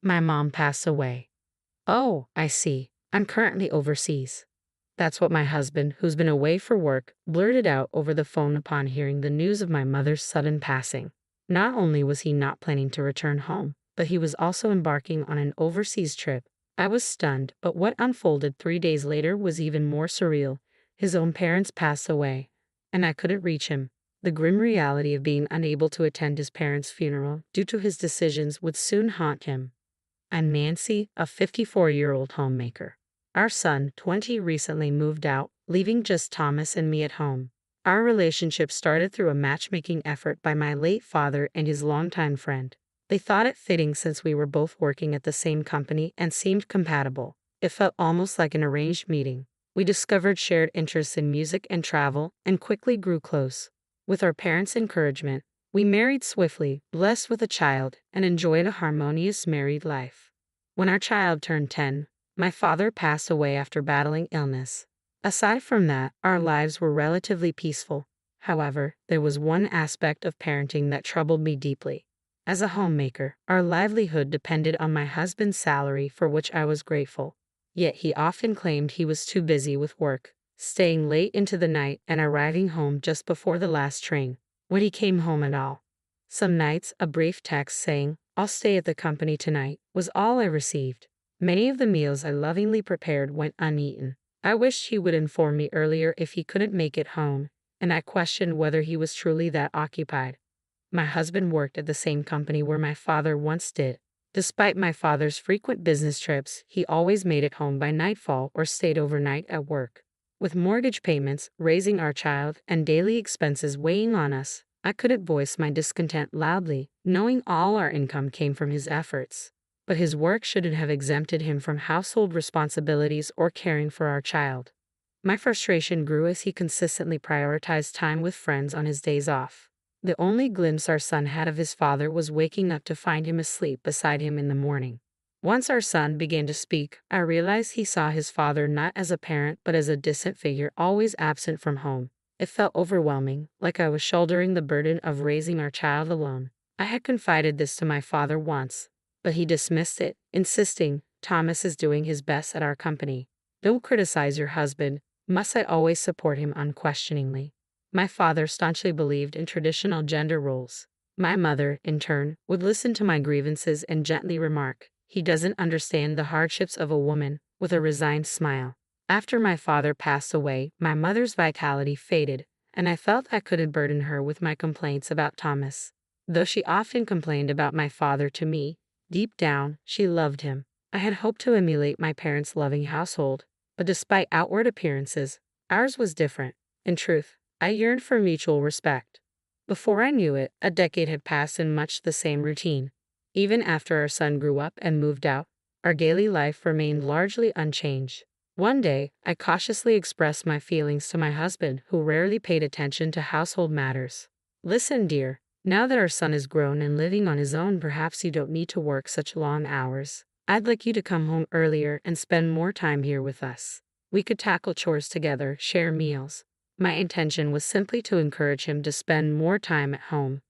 My mom passed away. Oh, I see. I'm currently overseas. That's what my husband, who's been away for work, blurted out over the phone upon hearing the news of my mother's sudden passing. Not only was he not planning to return home, but he was also embarking on an overseas trip. I was stunned, but what unfolded 3 days later was even more surreal. His own parents passed away, and I couldn't reach him. The grim reality of being unable to attend his parents' funeral due to his decisions would soon haunt him. I'm Nancy, a 54-year-old homemaker. Our son, 20, recently moved out, leaving just Thomas and me at home. Our relationship started through a matchmaking effort by my late father and his longtime friend. They thought it fitting since we were both working at the same company and seemed compatible. It felt almost like an arranged meeting. We discovered shared interests in music and travel and quickly grew close. With our parents' encouragement, we married swiftly, blessed with a child, and enjoyed a harmonious married life. When our child turned 10, my father passed away after battling illness. Aside from that, our lives were relatively peaceful. However, there was one aspect of parenting that troubled me deeply. As a homemaker, our livelihood depended on my husband's salary, for which I was grateful. Yet he often claimed he was too busy with work, staying late into the night and arriving home just before the last train, when he came home at all. Some nights, a brief text saying, "I'll stay at the company tonight," was all I received. Many of the meals I lovingly prepared went uneaten. I wished he would inform me earlier if he couldn't make it home, and I questioned whether he was truly that occupied. My husband worked at the same company where my father once did. Despite my father's frequent business trips, he always made it home by nightfall or stayed overnight at work. With mortgage payments, raising our child, and daily expenses weighing on us, I couldn't voice my discontent loudly, knowing all our income came from his efforts. But his work shouldn't have exempted him from household responsibilities or caring for our child. My frustration grew as he consistently prioritized time with friends on his days off. The only glimpse our son had of his father was waking up to find him asleep beside him in the morning. Once our son began to speak, I realized he saw his father not as a parent but as a distant figure always absent from home. It felt overwhelming, like I was shouldering the burden of raising our child alone. I had confided this to my father once, but he dismissed it, insisting, "Thomas is doing his best at our company. Don't criticize your husband." Must I always support him unquestioningly? My father staunchly believed in traditional gender roles. My mother, in turn, would listen to my grievances and gently remark, "He doesn't understand the hardships of a woman," with a resigned smile. After my father passed away, my mother's vitality faded, and I felt I couldn't burden her with my complaints about Thomas. Though she often complained about my father to me, deep down, she loved him. I had hoped to emulate my parents' loving household, but despite outward appearances, ours was different. In truth, I yearned for mutual respect. Before I knew it, a decade had passed in much the same routine. Even after our son grew up and moved out, our daily life remained largely unchanged. One day, I cautiously expressed my feelings to my husband, who rarely paid attention to household matters. "Listen, dear, now that our son is grown and living on his own, perhaps you don't need to work such long hours. I'd like you to come home earlier and spend more time here with us. We could tackle chores together, share meals." My intention was simply to encourage him to spend more time at home,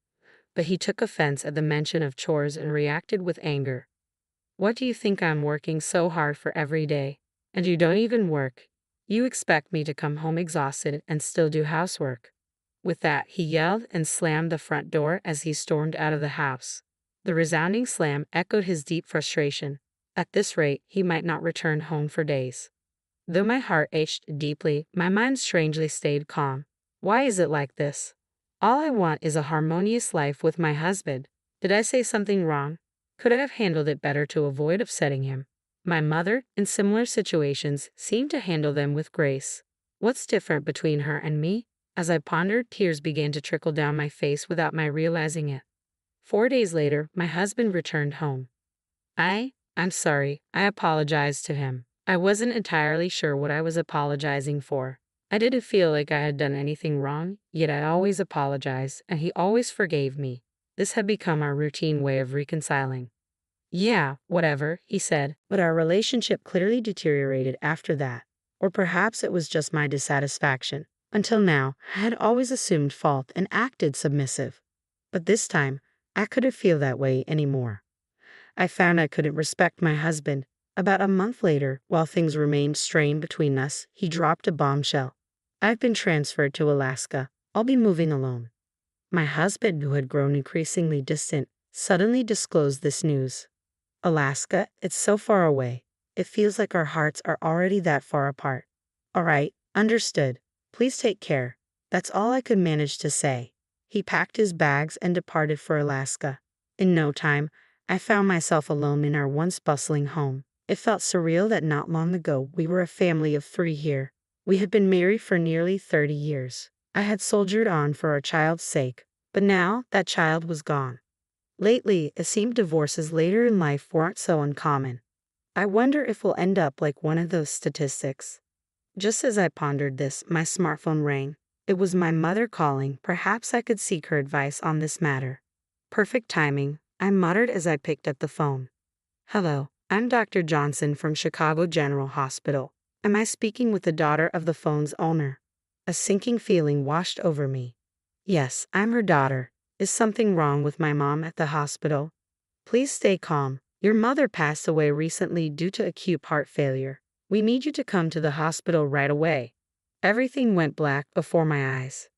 but he took offense at the mention of chores and reacted with anger. "What do you think I'm working so hard for every day? And you don't even work. You expect me to come home exhausted and still do housework." With that, he yelled and slammed the front door as he stormed out of the house. The resounding slam echoed his deep frustration. At this rate, he might not return home for days. Though my heart ached deeply, my mind strangely stayed calm. Why is it like this? All I want is a harmonious life with my husband. Did I say something wrong? Could I have handled it better to avoid upsetting him? My mother, in similar situations, seemed to handle them with grace. What's different between her and me? As I pondered, tears began to trickle down my face without my realizing it. 4 days later, my husband returned home. I'm sorry, I apologized to him. I wasn't entirely sure what I was apologizing for. I didn't feel like I had done anything wrong, yet I always apologized, and he always forgave me. This had become our routine way of reconciling. "Yeah, whatever," he said, but our relationship clearly deteriorated after that. Or perhaps it was just my dissatisfaction. Until now, I had always assumed fault and acted submissive. But this time, I couldn't feel that way anymore. I found I couldn't respect my husband. About a month later, while things remained strained between us, he dropped a bombshell. I've been transferred to Alaska. I'll be moving alone. My husband, who had grown increasingly distant, suddenly disclosed this news. Alaska, it's so far away. It feels like our hearts are already that far apart. All right, understood. Please take care. That's all I could manage to say. He packed his bags and departed for Alaska. In no time, I found myself alone in our once bustling home. It felt surreal that not long ago we were a family of 3 here. We had been married for nearly 30 years. I had soldiered on for our child's sake, but now that child was gone. Lately, it seemed divorces later in life weren't so uncommon. I wonder if we'll end up like one of those statistics. Just as I pondered this, my smartphone rang. It was my mother calling. Perhaps I could seek her advice on this matter. Perfect timing, I muttered as I picked up the phone. Hello, I'm Dr. Johnson from Chicago General Hospital. Am I speaking with the daughter of the phone's owner? A sinking feeling washed over me. Yes, I'm her daughter. Is something wrong with my mom at the hospital? Please stay calm. Your mother passed away recently due to acute heart failure. We need you to come to the hospital right away. Everything went black before my eyes.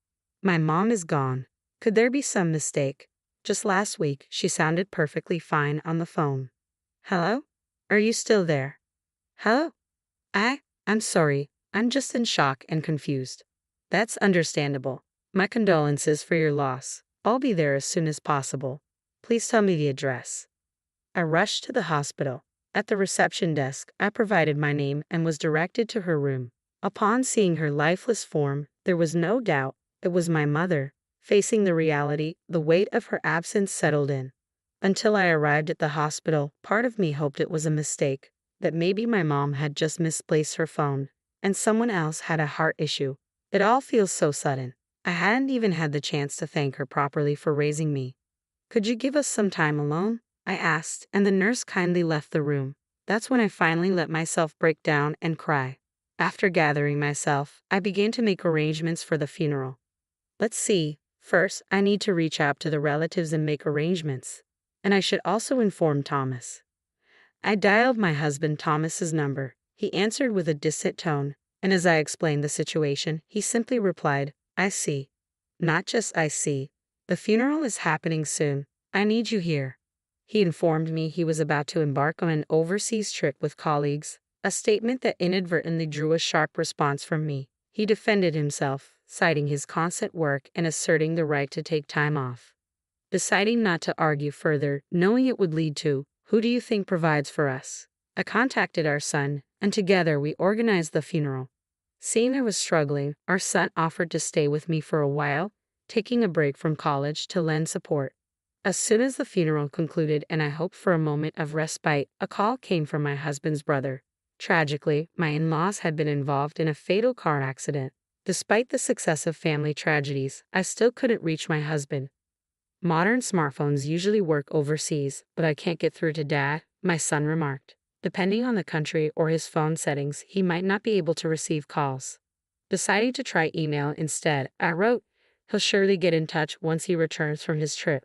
My mom is gone. Could there be some mistake? Just last week, she sounded perfectly fine on the phone. Hello? Are you still there? Hello? I'm sorry. I'm just in shock and confused. That's understandable. My condolences for your loss. I'll be there as soon as possible. Please tell me the address. I rushed to the hospital. At the reception desk, I provided my name and was directed to her room. Upon seeing her lifeless form, there was no doubt it was my mother. Facing the reality, the weight of her absence settled in. Until I arrived at the hospital, part of me hoped it was a mistake, that maybe my mom had just misplaced her phone, and someone else had a heart issue. It all feels so sudden. I hadn't even had the chance to thank her properly for raising me. Could you give us some time alone? I asked, and the nurse kindly left the room. That's when I finally let myself break down and cry. After gathering myself, I began to make arrangements for the funeral. Let's see. First, I need to reach out to the relatives and make arrangements. And I should also inform Thomas. I dialed my husband Thomas's number. He answered with a distant tone, and as I explained the situation, he simply replied, I see. Not just I see. The funeral is happening soon. I need you here. He informed me he was about to embark on an overseas trip with colleagues, a statement that inadvertently drew a sharp response from me. He defended himself, citing his constant work and asserting the right to take time off. Deciding not to argue further, knowing it would lead to, who do you think provides for us? I contacted our son, and together we organized the funeral. Seeing I was struggling, our son offered to stay with me for a while, taking a break from college to lend support. As soon as the funeral concluded and I hoped for a moment of respite, a call came from my husband's brother. Tragically, my in-laws had been involved in a fatal car accident. Despite the successive family tragedies, I still couldn't reach my husband. Modern smartphones usually work overseas, but I can't get through to Dad, my son remarked. Depending on the country or his phone settings, he might not be able to receive calls. Deciding to try email instead, I wrote, he'll surely get in touch once he returns from his trip.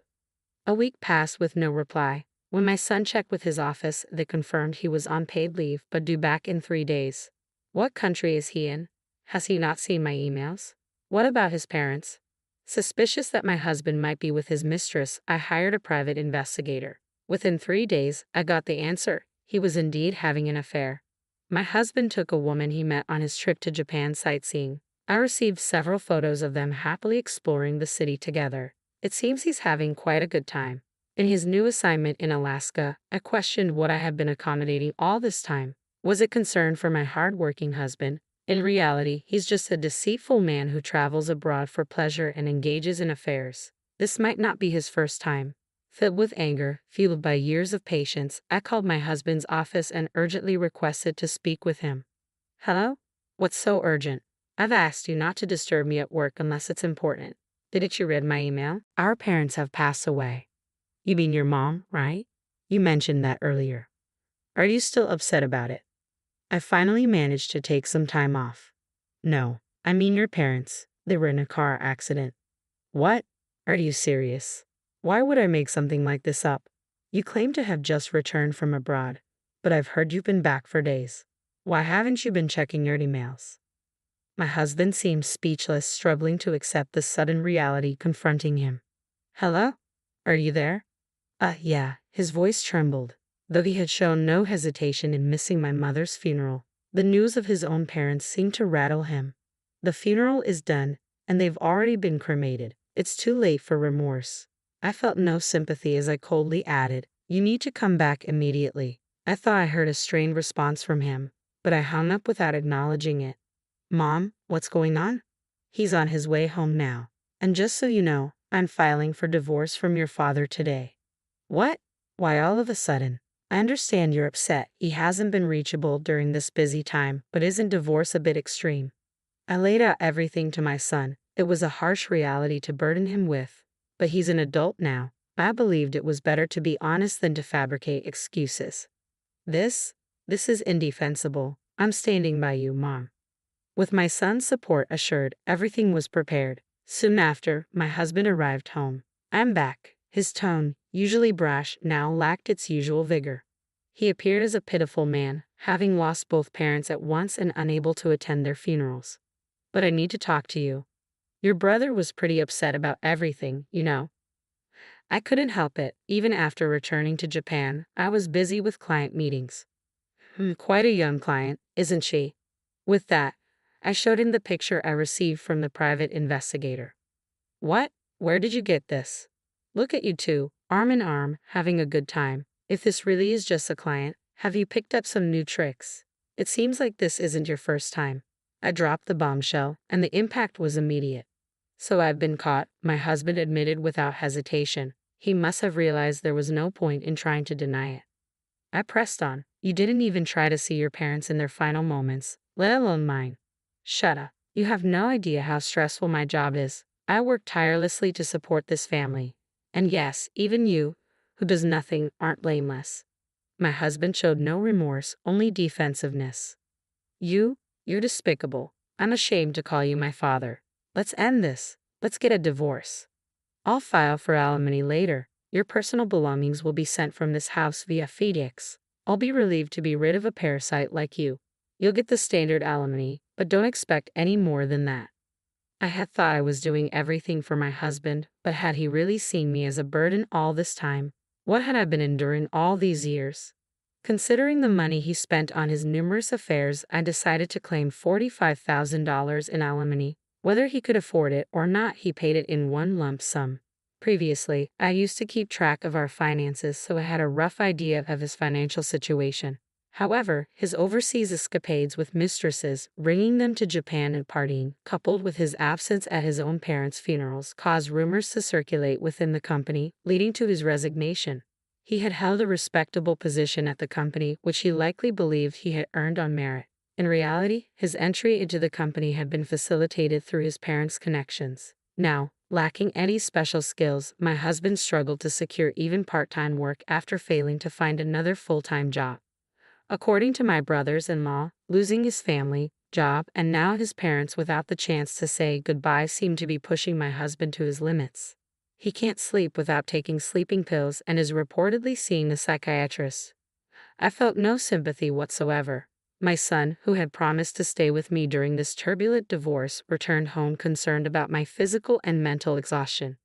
A week passed with no reply. When my son checked with his office, they confirmed he was on paid leave but due back in 3 days. What country is he in? Has he not seen my emails? What about his parents? Suspicious that my husband might be with his mistress, I hired a private investigator. Within 3 days, I got the answer. He was indeed having an affair. My husband took a woman he met on his trip to Japan sightseeing. I received several photos of them happily exploring the city together. It seems he's having quite a good time. In his new assignment in Alaska, I questioned what I had been accommodating all this time. Was it concern for my hard-working husband? In reality, he's just a deceitful man who travels abroad for pleasure and engages in affairs. This might not be his first time. Filled with anger, fueled by years of patience, I called my husband's office and urgently requested to speak with him. Hello? What's so urgent? I've asked you not to disturb me at work unless it's important. Didn't you read my email? Our parents have passed away. You mean your mom, right? You mentioned that earlier. Are you still upset about it? I finally managed to take some time off. No, I mean your parents. They were in a car accident. What? Are you serious? Why would I make something like this up? You claim to have just returned from abroad, but I've heard you've been back for days. Why haven't you been checking your emails? My husband seemed speechless, struggling to accept the sudden reality confronting him. Hello? Are you there? Yeah. His voice trembled, though he had shown no hesitation in missing my mother's funeral. The news of his own parents seemed to rattle him. The funeral is done, and they've already been cremated. It's too late for remorse. I felt no sympathy as I coldly added, you need to come back immediately. I thought I heard a strained response from him, but I hung up without acknowledging it. Mom, what's going on? He's on his way home now. And just so you know, I'm filing for divorce from your father today. What? Why all of a sudden? I understand you're upset he hasn't been reachable during this busy time, but isn't divorce a bit extreme? I laid out everything to my son. It was a harsh reality to burden him with, but he's an adult now. I believed it was better to be honest than to fabricate excuses. This is indefensible. I'm standing by you, Mom. With my son's support assured, everything was prepared. Soon after, my husband arrived home. I'm back. His tone, usually brash, now lacked its usual vigor. He appeared as a pitiful man, having lost both parents at once and unable to attend their funerals. But I need to talk to you. Your brother was pretty upset about everything, you know. I couldn't help it. Even after returning to Japan, I was busy with client meetings. Quite a young client, isn't she? With that, I showed him the picture I received from the private investigator. What? Where did you get this? Look at you two, arm in arm, having a good time. If this really is just a client, have you picked up some new tricks? It seems like this isn't your first time. I dropped the bombshell, and the impact was immediate. So I've been caught, my husband admitted without hesitation. He must have realized there was no point in trying to deny it. I pressed on. You didn't even try to see your parents in their final moments, let alone mine. Shut up. You have no idea how stressful my job is. I work tirelessly to support this family. And yes, even you, who does nothing, aren't blameless. My husband showed no remorse, only defensiveness. You're despicable. I'm ashamed to call you my father. Let's end this. Let's get a divorce. I'll file for alimony later. Your personal belongings will be sent from this house via FedEx. I'll be relieved to be rid of a parasite like you. You'll get the standard alimony, but don't expect any more than that. I had thought I was doing everything for my husband, but had he really seen me as a burden all this time? What had I been enduring all these years? Considering the money he spent on his numerous affairs, I decided to claim $45,000 in alimony. Whether he could afford it or not, he paid it in one lump sum. Previously, I used to keep track of our finances, so I had a rough idea of his financial situation. However, his overseas escapades with mistresses, bringing them to Japan and partying, coupled with his absence at his own parents' funerals, caused rumors to circulate within the company, leading to his resignation. He had held a respectable position at the company, which he likely believed he had earned on merit. In reality, his entry into the company had been facilitated through his parents' connections. Now, lacking any special skills, my husband struggled to secure even part-time work after failing to find another full-time job. According to my brothers-in-law, losing his family, job, and now his parents without the chance to say goodbye seemed to be pushing my husband to his limits. He can't sleep without taking sleeping pills and is reportedly seeing a psychiatrist. I felt no sympathy whatsoever. My son, who had promised to stay with me during this turbulent divorce, returned home concerned about my physical and mental exhaustion.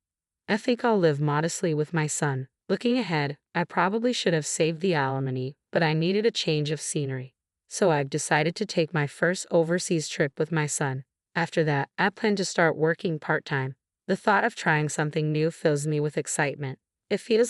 I think I'll live modestly with my son. Looking ahead, I probably should have saved the alimony, but I needed a change of scenery. So I've decided to take my first overseas trip with my son. After that, I plan to start working part-time. The thought of trying something new fills me with excitement. It feels